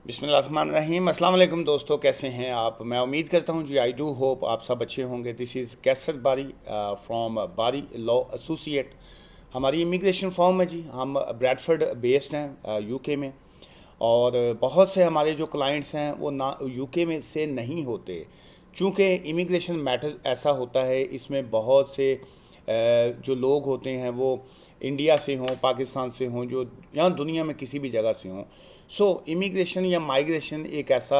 बिस्मिल्लाहिर्रहमानिर्रहीम। अस्सलाम वालेकुम दोस्तों, कैसे हैं आप? मैं उम्मीद करता हूं जी, आई डू होप आप सब अच्छे होंगे। दिस इज़ कैसर बारी फ्रॉम बारी लॉ एसोसिएट। हमारी इमिग्रेशन फॉर्म है जी, हम ब्रैडफर्ड बेस्ड हैं यूके में। और बहुत से हमारे जो क्लाइंट्स हैं वो ना यूके में से नहीं होते, चूँकि इमिग्रेशन मैटर ऐसा होता है, इसमें बहुत से जो लोग होते हैं वो इंडिया से हों, पाकिस्तान से हों, जो यहाँ दुनिया में किसी भी जगह से हों। सो इमिग्रेशन या माइग्रेशन एक ऐसा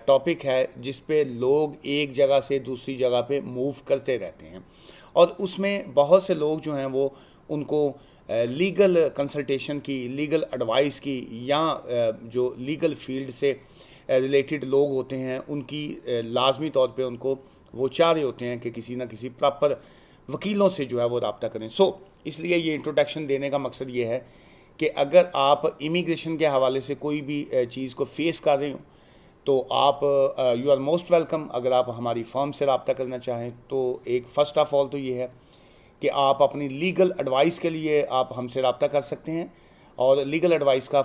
टॉपिक है जिस पे लोग एक जगह से दूसरी जगह पे मूव करते रहते हैं, और उसमें बहुत से लोग जो हैं वो उनको लीगल कंसल्टेशन की, लीगल एडवाइस की, या जो लीगल फील्ड से रिलेटेड लोग होते हैं उनकी लाजमी तौर पे उनको वो चाह रहे होते हैं कि किसी ना किसी प्रॉपर वकीलों से जो है वो रब्ता करें। इसलिए ये इंट्रोडक्शन देने का मकसद ये है कि अगर आप इमिग्रेशन के हवाले से कोई भी चीज़ को फेस कर रहे हो तो आप यू आर मोस्ट वेलकम। अगर आप हमारी फर्म से रब्ता करना चाहें तो एक फ़र्स्ट ऑफ ऑल तो ये है कि आप अपनी लीगल एडवाइस के लिए आप हमसे रब्ता कर सकते हैं। और लीगल एडवाइस का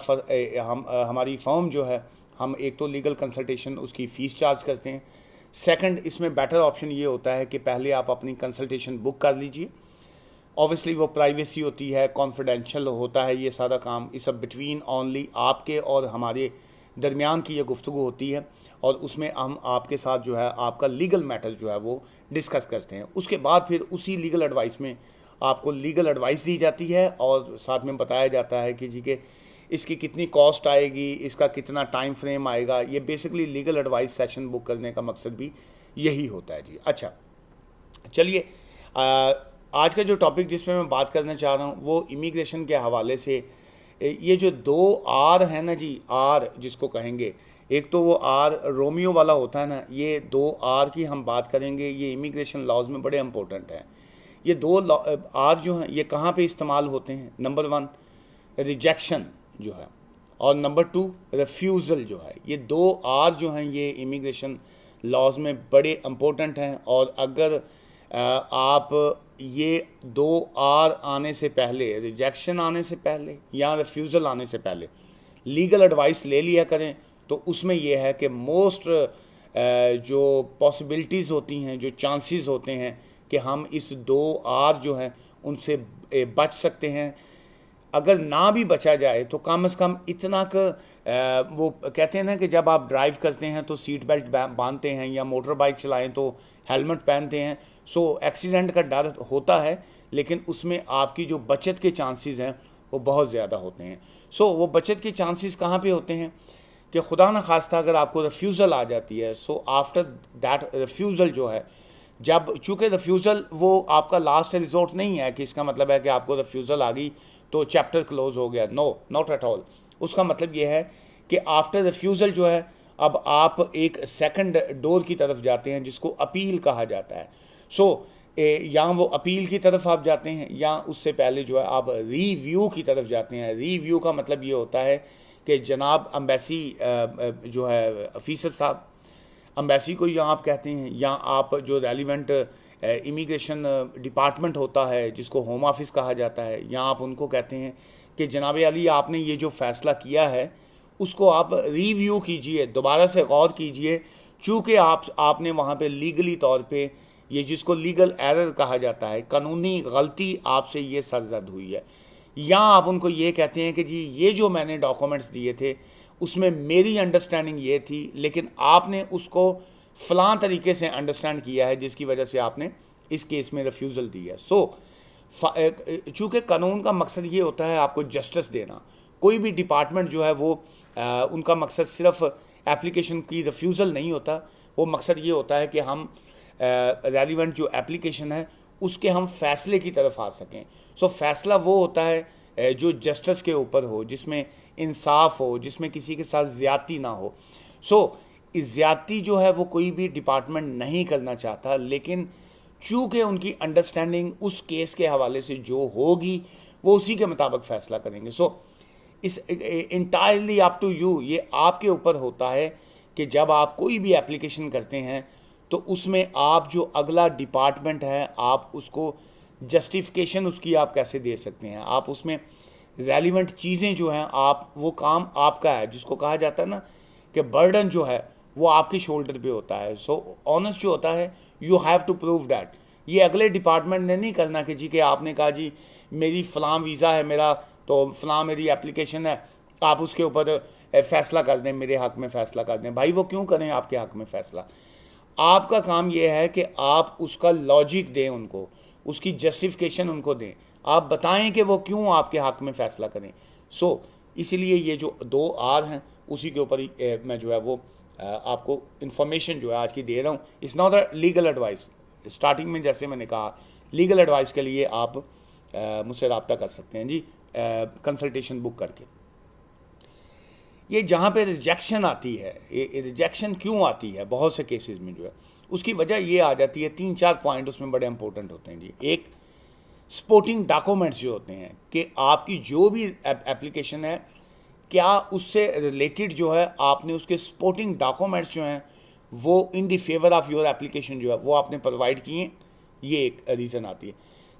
हमारी फर्म जो है, हम एक तो लीगल कंसल्टेशन उसकी फ़ीस चार्ज करते हैं। सेकंड, इसमें बेटर ऑप्शन ये होता है कि पहले आप अपनी कंसल्टेशन बुक कर लीजिए। ऑब्वियसली वो प्राइवेसी होती है, कॉन्फिडेंशियल होता है ये सारा काम। इस सब बिटवीन ओनली आपके और हमारे दरमियान की ये गुफ्तगू होती है, और उसमें हम आपके साथ जो है आपका लीगल मैटर जो है वो डिस्कस करते हैं। उसके बाद फिर उसी लीगल एडवाइस में आपको लीगल एडवाइस दी जाती है, और साथ में बताया जाता है कि जी के इसकी कितनी कॉस्ट आएगी, इसका कितना टाइम फ्रेम आएगा। ये basically legal advice session book करने का मकसद भी यही होता है जी। अच्छा, चलिए आज का जो टॉपिक जिस पे मैं बात करना चाह रहा हूँ वो इमिग्रेशन के हवाले से ये जो दो आर है ना जी, आर जिसको कहेंगे, एक तो वो आर रोमियो वाला होता है ना, ये दो आर की हम बात करेंगे। ये इमिग्रेशन लॉज में बड़े इंपॉर्टेंट हैं। ये दो आर जो हैं ये कहाँ पे इस्तेमाल होते हैं? नंबर वन, रिजेक्शन जो है, और नंबर टू, रिफ्यूज़ल जो है। ये दो आर जो हैं ये इमिग्रेशन लॉज में बड़े इम्पोर्टेंट हैं। और अगर आप ये दो आर आने से पहले, रिजेक्शन आने से पहले या रिफ्यूज़ल आने से पहले लीगल एडवाइस ले लिया करें, तो उसमें यह है कि मोस्ट जो पॉसिबिलिटीज़ होती हैं, जो चांसेस होते हैं कि हम इस दो आर जो हैं उनसे बच सकते हैं। अगर ना भी बचा जाए तो कम से कम इतना वो कहते हैं ना कि जब आप ड्राइव करते हैं तो सीट बेल्ट बांधते हैं, या मोटर बाइक चलाएं तो हेलमेट पहनते हैं। एक्सीडेंट का डर होता है, लेकिन उसमें आपकी जो बचत के चांसेस हैं वो बहुत ज़्यादा होते हैं। वो बचत के चांसेस कहाँ पे होते हैं कि खुदा न खास्ता अगर आपको रिफ्यूज़ल आ जाती है, आफ्टर दैट रिफ्यूज़ल जो है, जब चूँकि रिफ्यूज़ल वो आपका लास्ट रिजॉर्ट नहीं है कि इसका मतलब है कि आपको रिफ्यूज़ल आ गई तो चैप्टर क्लोज हो गया। No, not at all. उसका मतलब ये है कि आफ्टर रिफ्यूज़ल जो है, अब आप एक सेकंड डोर की तरफ जाते हैं जिसको अपील कहा जाता है। या वो अपील की तरफ आप जाते हैं, या उससे पहले जो है आप रिव्यू की तरफ जाते हैं। रिव्यू का मतलब ये होता है कि जनाब अम्बेसी जो है ऑफिसर साहब, अम्बेसी को या आप कहते हैं, या आप जो रेलिवेंट इमिग्रेशन डिपार्टमेंट होता है जिसको होम ऑफिस कहा जाता है, या आप उनको कहते हैं कि जनाब अली आपने ये जो फ़ैसला किया है उसको आप रिव्यू कीजिए, दोबारा से गौर कीजिए। चूँकि आपने वहाँ पे लीगली तौर पे, ये जिसको लीगल एरर कहा जाता है, कानूनी गलती आपसे ये सरजद हुई है। या आप उनको ये कहते हैं कि जी ये जो मैंने डॉक्यूमेंट्स दिए थे उसमें मेरी अंडरस्टैंडिंग ये थी, लेकिन आपने उसको फ़लाँ तरीके से अंडरस्टैंड किया है जिसकी वजह से आपने इस केस में रिफ्यूज़ल दी है। चूँकि कानून का मकसद ये होता है आपको जस्टिस देना। कोई भी डिपार्टमेंट जो है वो उनका मकसद सिर्फ एप्लीकेशन की रिफ्यूज़ल नहीं होता। वो मकसद ये होता है कि हम रेलिवेंट जो एप्लीकेशन है उसके हम फ़ैसले की तरफ आ सकें। फ़ैसला वो होता है जो जस्टिस के ऊपर हो, जिसमें इंसाफ हो, जिसमें किसी के साथ ज़्यादती ना हो। ज़्यादती जो है वो कोई भी डिपार्टमेंट नहीं करना चाहता, लेकिन चूँकि उनकी अंडरस्टैंडिंग उस केस के हवाले से जो होगी वो उसी के मुताबिक फ़ैसला करेंगे। इस इंटायरली अप टू यू, ये आपके ऊपर होता है कि जब आप कोई भी एप्लीकेशन करते हैं तो उसमें आप जो अगला डिपार्टमेंट है आप उसको जस्टिफिकेशन उसकी आप कैसे दे सकते हैं। आप उसमें रेलिवेंट चीज़ें जो हैं आप, वो काम आपका है, जिसको कहा जाता है ना कि बर्डन जो है वो आपके शोल्डर पे होता है। सो ऑनेस्ट जो होता है, you have to prove that. ये अगले डिपार्टमेंट ने नहीं करना कि जी कि आपने कहा जी मेरी फ़लाँ वीज़ा है मेरा, तो फ़लाँ मेरी एप्लीकेशन है, आप उसके ऊपर फ़ैसला कर दें, मेरे हक़ में फ़ैसला कर दें। भाई वो क्यों करें आपके हक़ में फ़ैसला? आपका काम ये है कि आप उसका लॉजिक दें उनको, उसकी जस्टिफिकेशन उनको दें, आप बताएं कि वो क्यों आपके हक़ में फ़ैसला करें। सो इसीलिए ये जो 2 आर हैं उसी के ऊपर ही मैं जो है वो आपको इन्फॉर्मेशन जो है आज की दे रहा हूँ। It's not a legal advice. Starting में जैसे मैंने कहा, लीगल एडवाइस के लिए आप मुझसे रब्ता कर सकते हैं जी, कंसल्टेशन बुक करके। ये जहाँ पे रिजेक्शन आती है, ये रिजेक्शन क्यों आती है बहुत से केसेस में जो है, उसकी वजह ये आ जाती है, 3-4 पॉइंट उसमें बड़े इंपॉर्टेंट होते हैं जी। एक, सपोर्टिंग डॉक्यूमेंट्स जो होते हैं कि आपकी जो भी एप्लीकेशन है, क्या उससे रिलेटेड जो है आपने उसके सपोर्टिंग डॉक्यूमेंट्स जो हैं वो in the favour of your application जो है वो आपने प्रोवाइड किए। ये एक रीज़न आती है।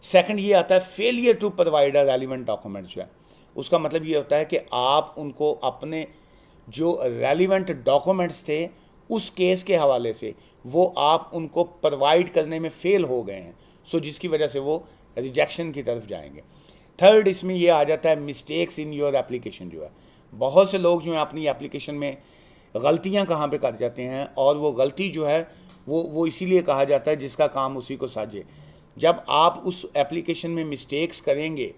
सेकंड ये आता है failure to provide a relevant documents जो है, उसका मतलब ये होता है कि आप उनको अपने जो रेलिवेंट डॉक्यूमेंट्स थे उस केस के हवाले से वो आप उनको प्रोवाइड करने में फेल हो गए हैं, सो जिसकी वजह से वो रिजेक्शन की तरफ जाएंगे। थर्ड, इसमें ये आ जाता है मिस्टेक्स इन योर एप्लीकेशन जो है। बहुत से लोग जो हैं अपनी एप्लीकेशन में गलतियां कहाँ पे कर जाते हैं, और वो गलती जो है वो इसीलिए कहा जाता है जिसका काम उसी को साझे। जब आप उस एप्लीकेशन में मिस्टेक्स करेंगे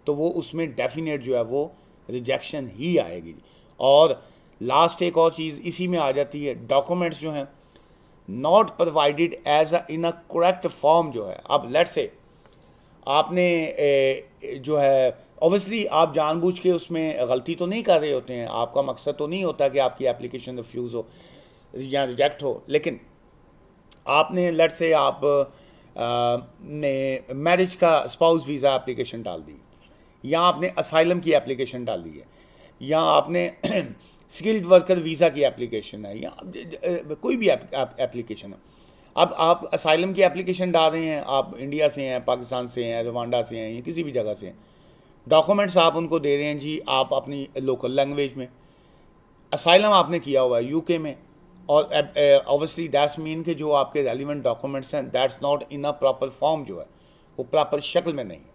तो वो उसमें डेफिनेट जो है वो रिजेक्शन ही आएगी। और लास्ट एक और चीज़ इसी में आ जाती है, डॉक्यूमेंट्स जो हैं not provided as a in a correct form जो है। अब लेट्स से आपने जो है ऑब्वियसली आप जानबूझ के उसमें गलती तो नहीं कर रहे होते हैं, आपका मकसद तो नहीं होता कि आपकी एप्लीकेशन रिफ्यूज़ हो या रिजेक्ट हो, लेकिन आपने लेट्स से आप ने मैरिज का स्पाउस वीज़ा एप्लीकेशन डाल दी, या आपने असाइलम की एप्लीकेशन डाल दी है, या आपने स्किल्ड वर्कर वीज़ा की एप्लीकेशन है, या कोई भी एप्लीकेशन है। अब आप असाइलम की एप्लीकेशन डाल रहे हैं, आप इंडिया से हैं, पाकिस्तान से हैं, रवांडा से हैं, या किसी भी जगह से हैं, डॉक्यूमेंट्स आप उनको दे रहे हैं जी आप अपनी लोकल लैंग्वेज में। असाइलम आपने किया हुआ है यूके में, और ऑब्वियसली दैट्स मीन कि जो आपके रेलिवेंट डॉक्यूमेंट्स हैं that's not in a proper form जो है वो प्रॉपर शक्ल में नहीं है।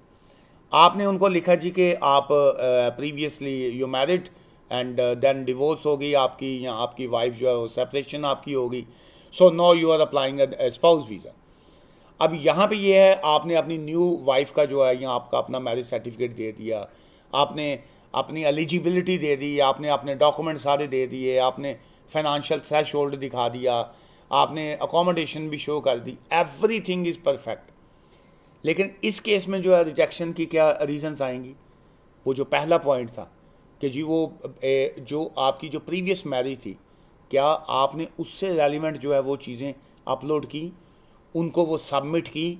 आपने उनको लिखा जी कि आप previously you married and then divorce हो गई आपकी, या आपकी वाइफ जो है वो सेपरेशन आपकी होगी, so no you are applying a spouse visa. अब यहाँ पे ये है, आपने अपनी न्यू वाइफ का जो है या आपका अपना मैरिज सर्टिफिकेट दे दिया, आपने अपनी एलिजिबिलिटी दे दी, आपने अपने डॉक्यूमेंट सारे दे दिए, आपने फाइनेंशियल थ्रेशोल्ड दिखा दिया, आपने अकोमोडेशन भी शो कर दी, एवरीथिंग इज़ परफेक्ट। लेकिन इस केस में जो है रिजेक्शन की क्या रीज़न्स आएंगी? वो जो पहला पॉइंट था कि जी वो जो आपकी जो प्रीवियस मैरिज थी, क्या आपने उससे रेलिवेंट जो है वो चीज़ें अपलोड की, उनको वो सबमिट की?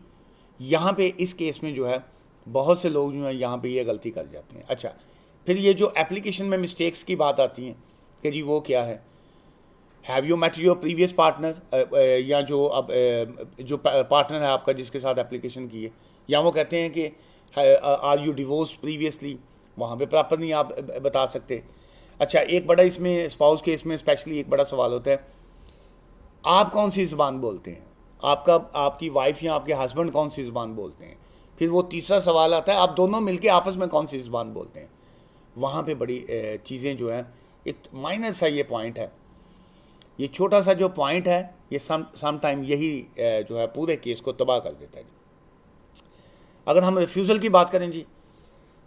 यहाँ पे इस केस में जो है बहुत से लोग जो हैं यहाँ पे ये गलती कर जाते हैं। अच्छा, फिर ये जो एप्लीकेशन में मिस्टेक्स की बात आती हैं कि जी वो क्या है, have you met your previous partner, या जो अब जो पार्टनर है आपका जिसके साथ एप्लीकेशन की है, या वो कहते हैं कि आर यू डिवोर्स प्रीवियसली, वहाँ पे प्रॉपर नहीं आप बता सकते। अच्छा, एक बड़ा इसमें स्पाउस केस में स्पेशली एक बड़ा सवाल होता है, आप कौन सी ज़बान बोलते हैं, आपकी वाइफ या आपके हस्बैंड कौन सी ज़बान बोलते हैं। फिर वो तीसरा सवाल आता है, आप दोनों मिलके आपस में कौन सी ज़बान बोलते हैं। वहाँ पे बड़ी चीज़ें जो हैं, एक माइनर सा ये पॉइंट है, ये छोटा सा जो पॉइंट है, ये सम टाइम यही जो है पूरे केस को तबाह कर देता है जी। अगर हम रिफ्यूज़ल की बात करें जी,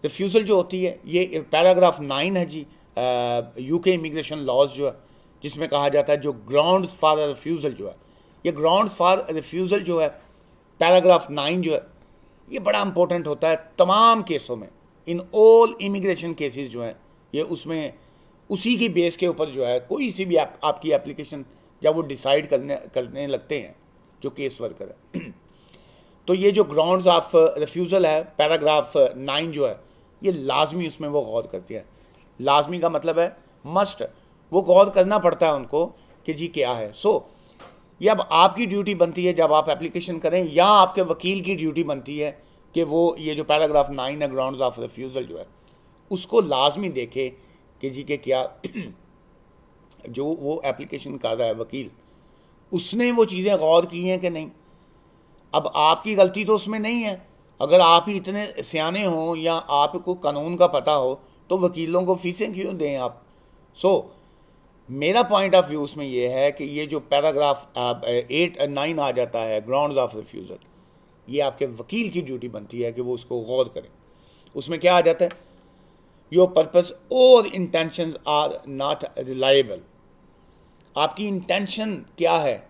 रिफ्यूज़ल जो होती है ये पैराग्राफ 9 है जी यूके इमिग्रेशन लॉज जो है, जिसमें कहा जाता है जो ग्राउंड्स फॉर रिफ्यूज़ल जो है, ये ग्राउंड्स फॉर रिफ्यूज़ल जो है पैराग्राफ 9 जो है, ये बड़ा इंपॉर्टेंट होता है तमाम केसों में। इन ऑल इमिग्रेशन केसेस जो हैं ये उसमें उसी की बेस के ऊपर जो है कोई सी भी आपकी एप्लीकेशन जब वो डिसाइड करने लगते हैं जो केस वर्कर है तो ये जो ग्राउंड्स ऑफ रिफ्यूज़ल है पैराग्राफ 9 जो है, ये लाजमी उसमें वो गौर करती है। लाजमी का मतलब है मस्ट, वो गौर करना पड़ता है उनको कि जी क्या है। सो ये अब आपकी ड्यूटी बनती है जब आप एप्लीकेशन करें, या आपके वकील की ड्यूटी बनती है कि वो ये जो पैराग्राफ 9 है ग्राउंड्स ऑफ रिफ्यूज़ल जो है उसको लाजमी देखे कि जी के क्या जो वो एप्लीकेशन कर रहा है वकील, उसने वो चीज़ें गौर की हैं कि नहीं। अब आपकी गलती तो उसमें नहीं है। अगर आप ही इतने सियाने हों या आपको कानून का पता हो तो वकीलों को फीसें क्यों दें आप। मेरा पॉइंट ऑफ व्यू उसमें यह है कि ये जो पैराग्राफ 8-9 आ जाता है ग्राउंड्स ऑफ रिफ्यूज़ल, ये आपके वकील की ड्यूटी बनती है कि वो उसको गौर करें। उसमें क्या आ जाता है, योर पर्पस और इंटेंशंस आर नॉट रिलायबल। आपकी इंटेंशन क्या है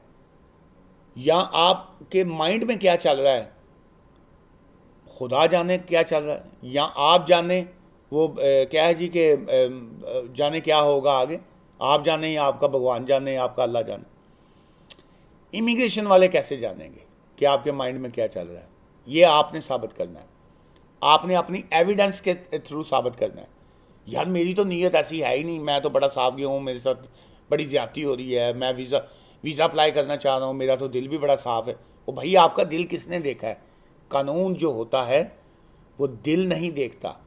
या आपके माइंड में क्या चल रहा है, खुदा जाने क्या चल रहा है, या आप जाने वो क्या है जी कि जाने क्या होगा आगे, आप जाने या आपका भगवान जाने या आपका अल्लाह जाने। इमिग्रेशन वाले कैसे जानेंगे कि आपके माइंड में क्या चल रहा है। ये आपने साबित करना है, आपने अपनी एविडेंस के थ्रू साबित करना है। यार मेरी तो नीयत ऐसी है ही नहीं, मैं तो बड़ा साफ गया हूँ, मेरे साथ बड़ी ज़्यादती हो रही है, मैं वीज़ा अप्लाई करना चाह रहा हूँ, मेरा तो दिल भी बड़ा साफ़ है। वो भाई आपका दिल किसने देखा है। कानून जो होता है वो दिल नहीं देखता,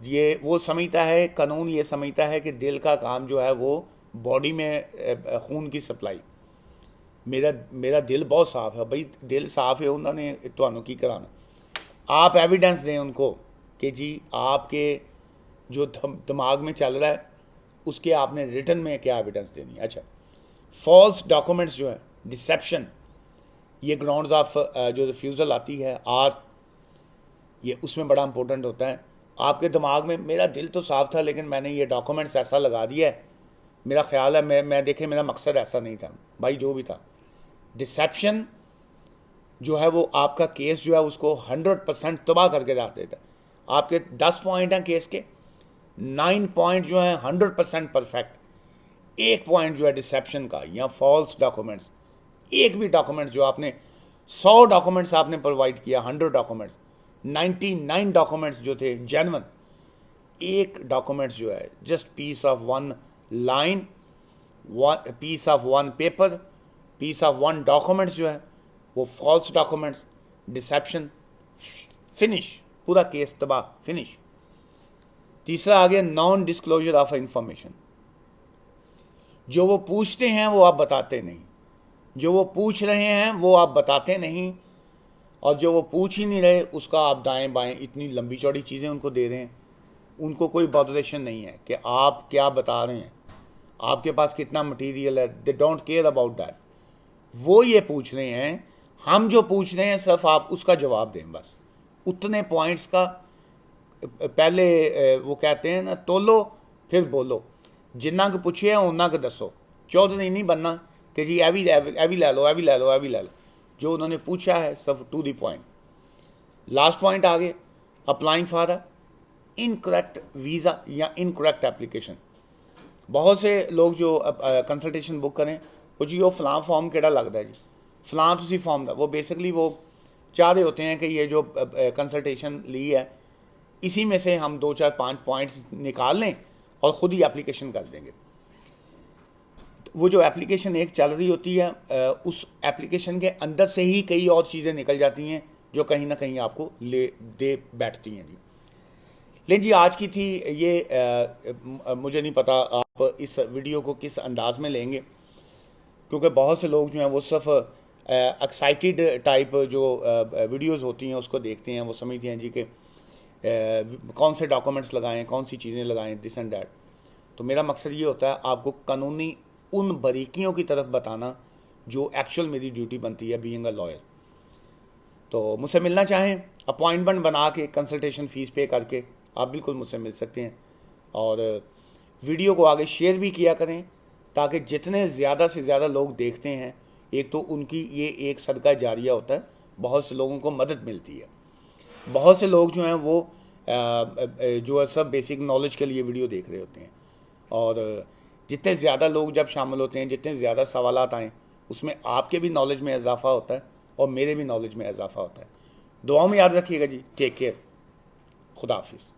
ये वो समझता है, कानून ये समझता है कि दिल का काम जो है वो बॉडी में खून की सप्लाई। मेरा दिल बहुत साफ़ है भाई, दिल साफ़ है, उन्होंने तुहानू की कराना। आप एविडेंस दें उनको कि जी आपके जो दिमाग में चल रहा है उसके आपने रिटर्न में क्या एविडेंस देनी है। अच्छा, फॉल्स डॉक्यूमेंट्स जो है, डिसेप्शन, ये ग्राउंड्स ऑफ जो रिफ्यूज़ल आती है ये उसमें बड़ा इंपॉर्टेंट होता है। आपके दिमाग में मेरा दिल तो साफ़ था लेकिन मैंने ये डॉक्यूमेंट्स ऐसा लगा दिया है, मेरा ख्याल है मैं देखे मेरा मकसद ऐसा नहीं था। भाई जो भी था, डिसेप्शन जो है वो आपका केस जो है उसको 100% तबाह करके रख देता है। आपके 10 पॉइंट हैं केस के, 9 पॉइंट जो हैं 100% परफेक्ट, 1 पॉइंट जो है डिसेप्शन का या फॉल्स डॉक्यूमेंट्स। एक भी डॉक्यूमेंट जो आपने 100 डॉक्यूमेंट्स आपने प्रोवाइड किया, 100 डॉक्यूमेंट्स, 99 डॉक्यूमेंट्स जो थे जेन्युइन, एक डॉक्यूमेंट्स जो है just piece of one line, piece of one paper, piece of one documents जो है वो फॉल्स डॉक्यूमेंट्स, डिसेप्शन, फिनिश, पूरा केस तबाह, फिनिश। तीसरा आ गया नॉन डिस्क्लोजर ऑफ इंफॉर्मेशन। जो वो पूछते हैं वो आप बताते नहीं, जो वो पूछ रहे हैं वो आप बताते नहीं, और जो वो पूछ ही नहीं रहे उसका आप दाएं बाएं इतनी लंबी चौड़ी चीज़ें उनको दे रहे हैं। उनको कोई बॉदरेशन नहीं है कि आप क्या बता रहे हैं, आपके पास कितना मटेरियल है, they don't care about that. वो ये पूछ रहे हैं, हम जो पूछ रहे हैं सिर्फ आप उसका जवाब दें, बस उतने पॉइंट्स का। पहले वो कहते हैं ना, तोलो फिर बोलो, जिन्ना को पूछे उन्ना को दसो। चौधरी नहीं बनना कि जी ए भी ले लो, ए भी ले लो। जो उन्होंने पूछा है सब to the point. Last point आगे, applying for a incorrect visa या इनकरेक्ट एप्लीकेशन। बहुत से लोग जो कंसल्टेशन बुक करें वो जी वो फलां फॉर्म केड़ा लगता है जी, फलां तुसी फॉर्म का, वो बेसिकली वो चाह रहे होते हैं कि ये जो कंसल्टेशन ली है इसी में से हम 2-4-5 पॉइंट्स निकाल लें और ख़ुद ही एप्लीकेशन कर देंगे। वो जो एप्लीकेशन एक चल रही होती है उस एप्लीकेशन के अंदर से ही कई और चीज़ें निकल जाती हैं जो कहीं ना कहीं आपको ले दे बैठती हैं जी। लेकिन जी आज की थी ये मुझे नहीं पता आप इस वीडियो को किस अंदाज में लेंगे, क्योंकि बहुत से लोग जो हैं वो सिर्फ एक्साइटेड टाइप जो वीडियोस होती हैं उसको देखते हैं, वो समझते हैं जी कि कौन से डॉक्यूमेंट्स लगाएं, कौन सी चीज़ें लगाएं, दिस एंड डैट। तो मेरा मकसद ये होता है आपको कानूनी उन बारीकियों की तरफ बताना जो एक्चुअल मेरी ड्यूटी बनती है बीइंग अ लॉयर। तो मुझसे मिलना चाहें, अपॉइंटमेंट बना के कंसल्टेशन फ़ीस पे करके आप बिल्कुल मुझसे मिल सकते हैं। और वीडियो को आगे शेयर भी किया करें ताकि जितने ज़्यादा से ज़्यादा लोग देखते हैं, एक तो उनकी ये एक सदका जारिया होता है, बहुत से लोगों को मदद मिलती है। बहुत से लोग जो हैं वो जो है सब बेसिक नॉलेज के लिए वीडियो देख रहे होते हैं, और जितने ज़्यादा लोग जब शामिल होते हैं, जितने ज़्यादा सवालात आएँ, उसमें आपके भी नॉलेज में इजाफा होता है और मेरे भी नॉलेज में इजाफा होता है। दुआओं में याद रखिएगा जी। टेक केयर, खुदा हाफिज़।